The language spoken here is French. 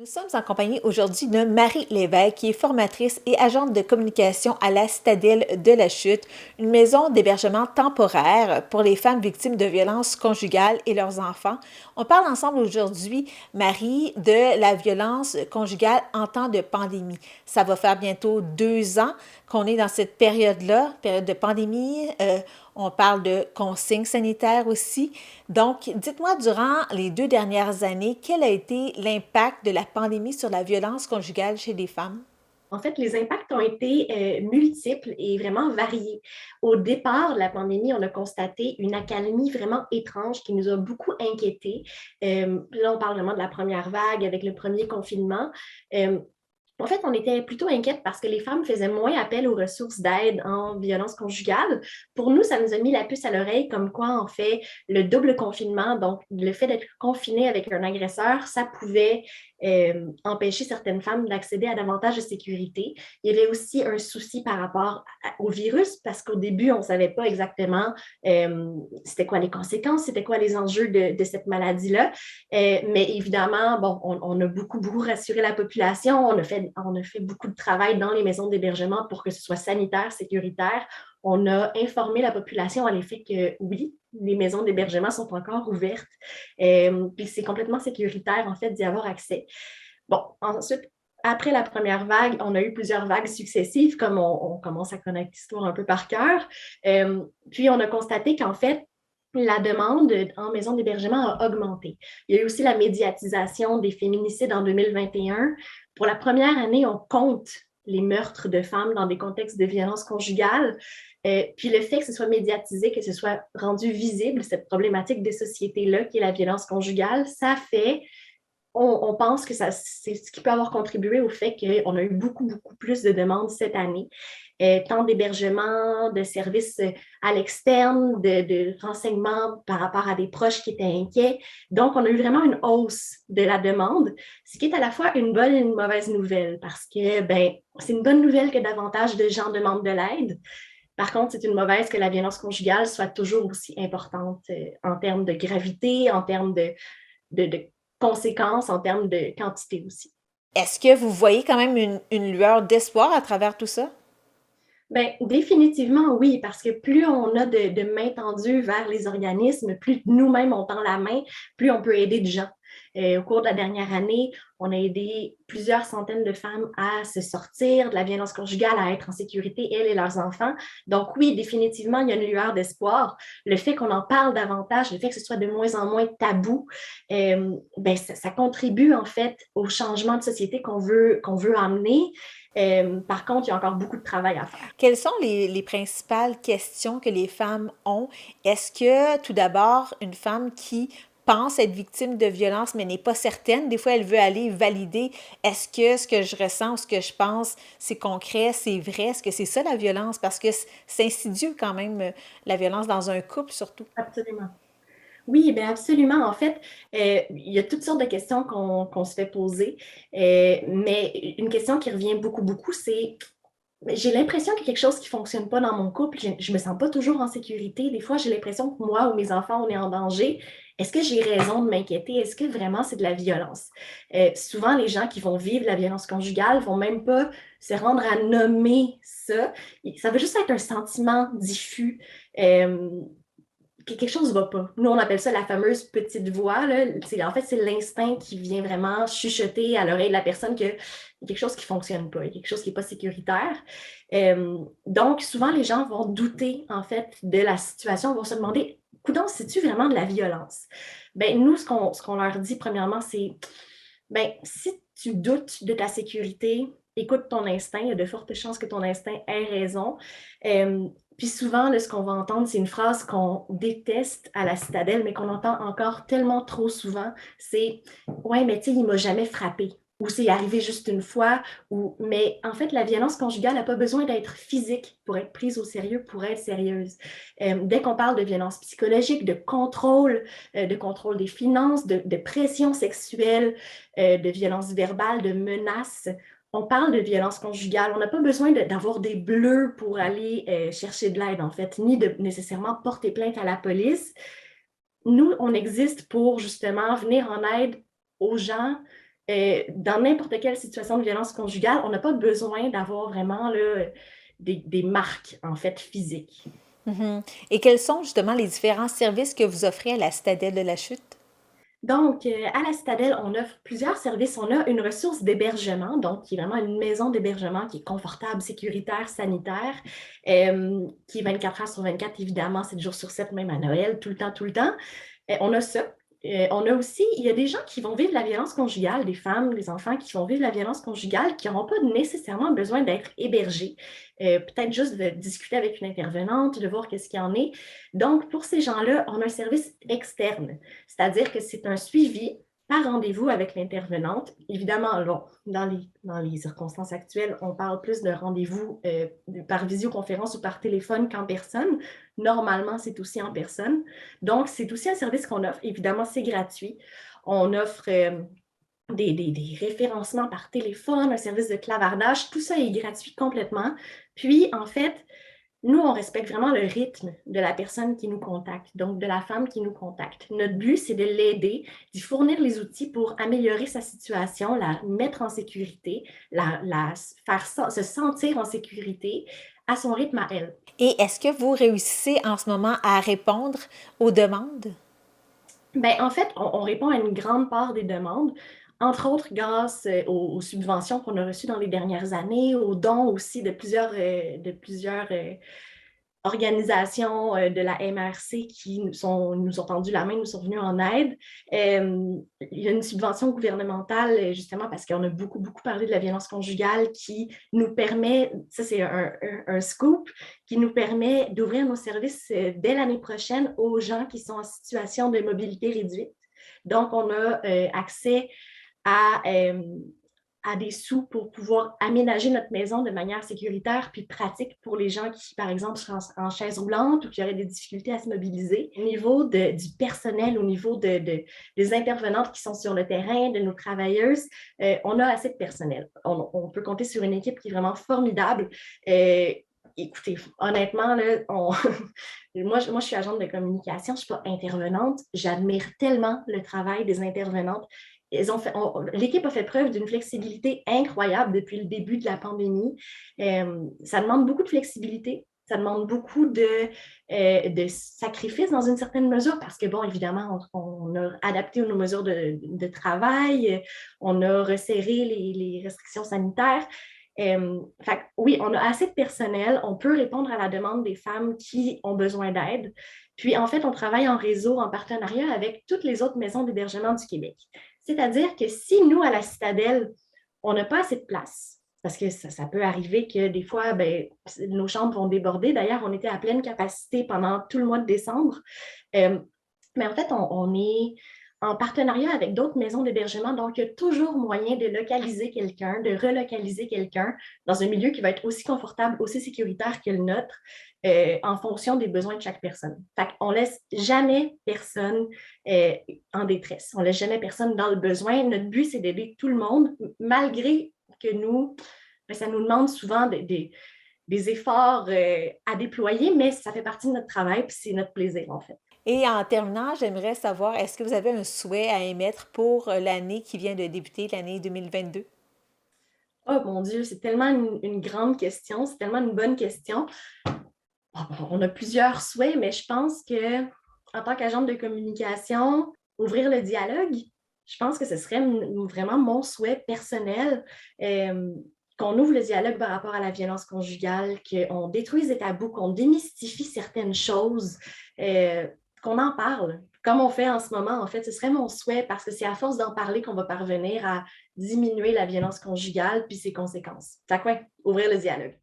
Nous sommes en compagnie aujourd'hui de Marie Lévesque, qui est formatrice et agente de communication à la Citadelle de la Chute, une maison d'hébergement temporaire pour les femmes victimes de violences conjugales et leurs enfants. On parle ensemble aujourd'hui, Marie, de la violence conjugale en temps de pandémie. Ça va faire bientôt 2 ans qu'on est dans cette période-là, période de pandémie. On parle de consignes sanitaires aussi. Donc, dites-moi, durant les 2 dernières années, quel a été l'impact de la pandémie sur la violence conjugale chez les femmes? En fait, les impacts ont été multiples et vraiment variés. Au départ de la pandémie, on a constaté une accalmie vraiment étrange qui nous a beaucoup inquiétés. Là, on parle vraiment de la première vague avec le premier confinement. Euh, En fait, on était plutôt inquiètes parce que les femmes faisaient moins appel aux ressources d'aide en violence conjugale. Pour nous, ça nous a mis la puce à l'oreille, comme quoi, en fait, le double confinement, donc le fait d'être confiné avec un agresseur, ça pouvait empêcher certaines femmes d'accéder à davantage de sécurité. Il y avait aussi un souci par rapport au virus parce qu'au début, on ne savait pas exactement c'était quoi les conséquences, c'était quoi les enjeux de cette maladie-là. Mais évidemment, bon, on a beaucoup rassuré la population. On a fait beaucoup de travail dans les maisons d'hébergement pour que ce soit sanitaire, sécuritaire. On a informé la population à l'effet que oui, les maisons d'hébergement sont encore ouvertes. Puis c'est complètement sécuritaire, en fait, d'y avoir accès. Bon, ensuite, après la première vague, on a eu plusieurs vagues successives, comme on commence à connaître l'histoire un peu par cœur. Puis on a constaté qu'en fait, la demande en maison d'hébergement a augmenté. Il y a eu aussi la médiatisation des féminicides en 2021. Pour la première année, on compte les meurtres de femmes dans des contextes de violence conjugale. Puis le fait que ce soit médiatisé, que ce soit rendu visible, cette problématique de société-là, qui est la violence conjugale, ça fait on pense que c'est ce qui peut avoir contribué au fait qu'on a eu beaucoup plus de demandes cette année, tant d'hébergement, de services à l'externe, de renseignements par rapport à des proches qui étaient inquiets. Donc, on a eu vraiment une hausse de la demande, ce qui est à la fois une bonne et une mauvaise nouvelle parce que ben, c'est une bonne nouvelle que davantage de gens demandent de l'aide. Par contre, c'est une mauvaise que la violence conjugale soit toujours aussi importante en termes de gravité, en termes de conséquences en termes de quantité aussi. Est-ce que vous voyez quand même une lueur d'espoir à travers tout ça? Bien, définitivement, oui, parce que plus on a de mains tendues vers les organismes, plus nous-mêmes on tend la main, plus on peut aider de gens. Au cours de la dernière année, on a aidé plusieurs centaines de femmes à se sortir de la violence conjugale, à être en sécurité, elles et leurs enfants. Donc oui, définitivement, il y a une lueur d'espoir. Le fait qu'on en parle davantage, le fait que ce soit de moins en moins tabou, ben, ça contribue en fait au changement de société qu'on veut amener. Par contre, il y a encore beaucoup de travail à faire. Quelles sont les principales questions que les femmes ont? Est-ce que, tout d'abord, une femme qui pense être victime de violence mais n'est pas certaine, des fois elle veut aller valider, est-ce que ce que je ressens ou ce que je pense, c'est concret, c'est vrai, est-ce que c'est ça la violence? Parce que c'est insidieux quand même, la violence dans un couple surtout. Absolument. Oui, bien absolument. En fait, il y a toutes sortes de questions qu'on se fait poser, mais une question qui revient beaucoup, c'est j'ai l'impression qu'il y a quelque chose qui ne fonctionne pas dans mon couple. Je ne me sens pas toujours en sécurité. Des fois, j'ai l'impression que moi ou mes enfants, on est en danger. Est-ce que j'ai raison de m'inquiéter? Est-ce que vraiment c'est de la violence? Souvent, les gens qui vont vivre la violence conjugale ne vont même pas se rendre à nommer ça. Ça va juste être un sentiment diffus. Euh, Quelque chose ne va pas. Nous, on appelle ça la fameuse petite voix. Là. En fait, c'est l'instinct qui vient vraiment chuchoter à l'oreille de la personne qu'il y a quelque chose qui ne fonctionne pas, il y a quelque chose qui n'est pas sécuritaire. Donc, souvent, les gens vont douter, en fait, de la situation, vont se demander, coudonc, c'est-tu vraiment de la violence? Ben, nous, ce qu'on leur dit, premièrement, c'est, ben, si tu doutes de ta sécurité, écoute ton instinct, il y a de fortes chances que ton instinct ait raison. Puis souvent, là, ce qu'on va entendre, c'est une phrase qu'on déteste à la citadelle, mais qu'on entend encore tellement trop souvent, c'est «Ouais, mais tu sais, il m'a jamais frappé» ou «C'est arrivé juste une fois» ou mais en fait, la violence conjugale n'a pas besoin d'être physique pour être prise au sérieux, pour être sérieuse. Dès qu'on parle de violence psychologique, de contrôle des finances, de pression sexuelle, de violence verbale, de menaces, on parle de violence conjugale. On n'a pas besoin d'avoir des bleus pour aller chercher de l'aide, en fait, ni de nécessairement porter plainte à la police. Nous, on existe pour justement venir en aide aux gens Dans n'importe quelle situation de violence conjugale, on n'a pas besoin d'avoir vraiment là, des marques, en fait, physiques. Mhm. Et quels sont justement les différents services que vous offrez à la Citadelle de la Chute? Donc, à la Citadelle, on offre plusieurs services. On a une ressource d'hébergement, donc qui est vraiment une maison d'hébergement qui est confortable, sécuritaire, sanitaire, qui est 24 heures sur 24, évidemment, 7 jours sur 7, même à Noël, tout le temps, tout le temps. On a ça. On a aussi, il y a des gens qui vont vivre la violence conjugale, des femmes, des enfants qui vont vivre la violence conjugale, qui n'auront pas nécessairement besoin d'être hébergés. Peut-être juste de discuter avec une intervenante, de voir qu'est-ce qu'il y en est. Donc, pour ces gens-là, on a un service externe, c'est-à-dire que c'est un suivi par rendez-vous avec l'intervenante. Évidemment, alors, dans les circonstances actuelles, on parle plus de rendez-vous par visioconférence ou par téléphone qu'en personne. Normalement, c'est aussi en personne. Donc, c'est aussi un service qu'on offre. Évidemment, c'est gratuit. On offre des référencements par téléphone, un service de clavardage. Tout ça est gratuit complètement. Puis, en fait, nous, on respecte vraiment le rythme de la personne qui nous contacte, donc de la femme qui nous contacte. Notre but, c'est de l'aider, d'y fournir les outils pour améliorer sa situation, la mettre en sécurité, la faire se sentir en sécurité à son rythme à elle. Et est-ce que vous réussissez en ce moment à répondre aux demandes? Ben, en fait, on répond à une grande part des demandes, entre autres grâce aux subventions qu'on a reçues dans les dernières années, aux dons aussi de plusieurs organisations de la MRC qui nous ont tendu la main, nous sont venus en aide. Il y a une subvention gouvernementale, justement, parce qu'on a beaucoup, beaucoup parlé de la violence conjugale qui nous permet, ça c'est un scoop, qui nous permet d'ouvrir nos services dès l'année prochaine aux gens qui sont en situation de mobilité réduite. Donc, on a accès à à des sous pour pouvoir aménager notre maison de manière sécuritaire puis pratique pour les gens qui, par exemple, sont en chaise roulante ou qui auraient des difficultés à se mobiliser. Au niveau du personnel, au niveau des intervenantes qui sont sur le terrain, de nos travailleuses, on a assez de personnel. On peut compter sur une équipe qui est vraiment formidable. Écoutez, honnêtement, là, moi, je suis agente de communication, je ne suis pas intervenante. J'admire tellement le travail des intervenantes. L'équipe a fait preuve d'une flexibilité incroyable depuis le début de la pandémie. Ça demande beaucoup de flexibilité. Ça demande beaucoup de sacrifices dans une certaine mesure parce que, bon, évidemment, on a adapté nos mesures de travail, on a resserré les restrictions sanitaires. Oui, on a assez de personnel, on peut répondre à la demande des femmes qui ont besoin d'aide. Puis, en fait, on travaille en réseau, en partenariat avec toutes les autres maisons d'hébergement du Québec. C'est-à-dire que si nous, à la Citadelle, on n'a pas assez de place, parce que ça peut arriver que des fois, ben, nos chambres vont déborder. D'ailleurs, on était à pleine capacité pendant tout le mois de décembre. Mais en fait, on est en partenariat avec d'autres maisons d'hébergement. Donc, il y a toujours moyen de localiser quelqu'un, de relocaliser quelqu'un dans un milieu qui va être aussi confortable, aussi sécuritaire que le nôtre, en fonction des besoins de chaque personne. Fait qu'on ne laisse jamais personne en détresse. On ne laisse jamais personne dans le besoin. Notre but, c'est d'aider tout le monde, malgré que nous, ben, ça nous demande souvent des efforts à déployer, mais ça fait partie de notre travail, puis c'est notre plaisir, en fait. Et en terminant, j'aimerais savoir, est-ce que vous avez un souhait à émettre pour l'année qui vient de débuter, l'année 2022? Oh mon Dieu, c'est tellement une grande question, c'est tellement une bonne question. On a plusieurs souhaits, mais je pense que en tant qu'agente de communication, ouvrir le dialogue, je pense que ce serait vraiment mon souhait personnel. Qu'on ouvre le dialogue par rapport à la violence conjugale, qu'on détruise les tabous, qu'on démystifie certaines choses, qu'on en parle, comme on fait en ce moment. En fait, ce serait mon souhait parce que c'est à force d'en parler qu'on va parvenir à diminuer la violence conjugale puis ses conséquences. Fait que ouais, ouvrir le dialogue.